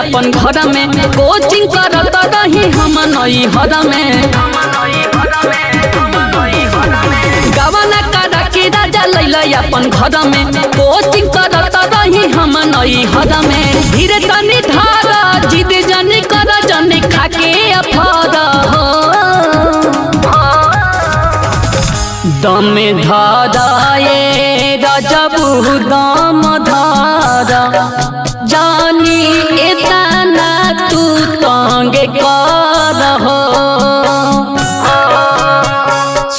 अपन घर में कोचिंग करत रही हम नई हर में गवाना करा के राजा लैला अपन घर में कोचिंग करत रही हम नई हर में धीरे तनी धारा जिद जनी कर जनी खाके अफर हो दम धारा ये रजबू दम धारा जानी इतना तू तंग कर हो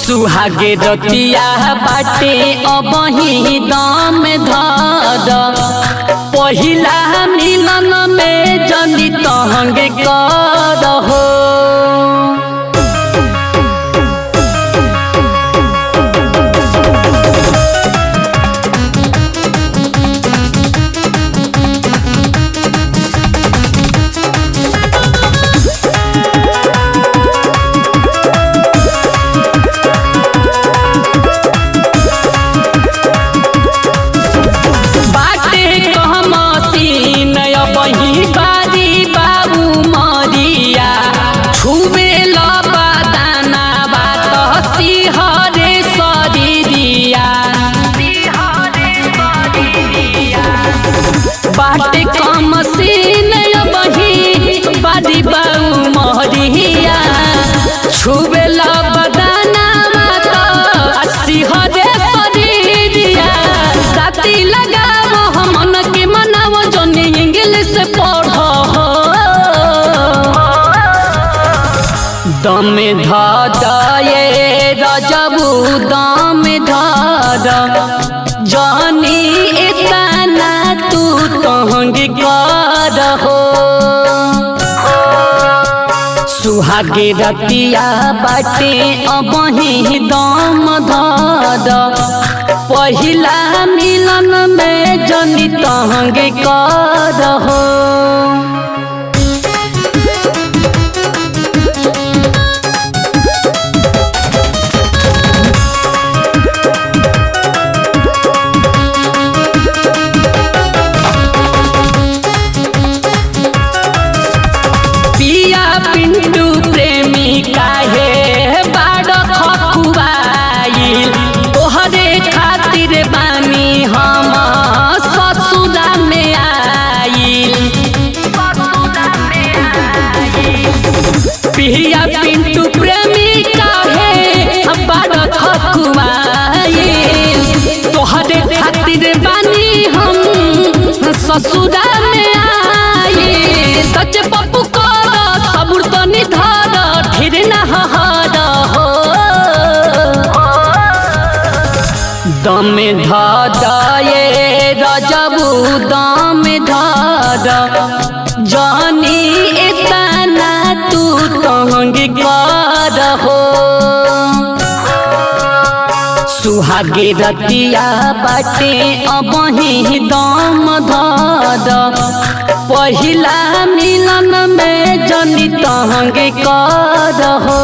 सुहागे रतिया बाटे अबही दम धारा पहिला मिलन में जनी तंग कर हो बाटे कम सीन बही बारी बाऊ महरिया छुबे बदाना सिहरे शरीरिया राती लगाओ हमन के मनाओ जनी इंग्लिश पढ़ो दम धारा ये रजबू दम धारा जानी इतना तू तंग कर हो सुहागे रतिया बाटे अबही दम धारा पहिला मिलन में जनी तंग कर हो पिंटू प्रेमी काहे बाड़ खखुआइल तोहरे खातिर बानी हम ससुरा में आइल पिया पिंटू प्रेमी काहे बाड़ खखुआइल तोहरे खातिर बानी हम ससुरा में आइल सच पप्पू सबुर तो निधार ढेर नहार हो दम धारा ये रजबू दम धारा जानी इतना तू तंग कर हो सुहागे रतिया बाटे अबही दम धारा पहिला मिलन में जनी तंग कर हो।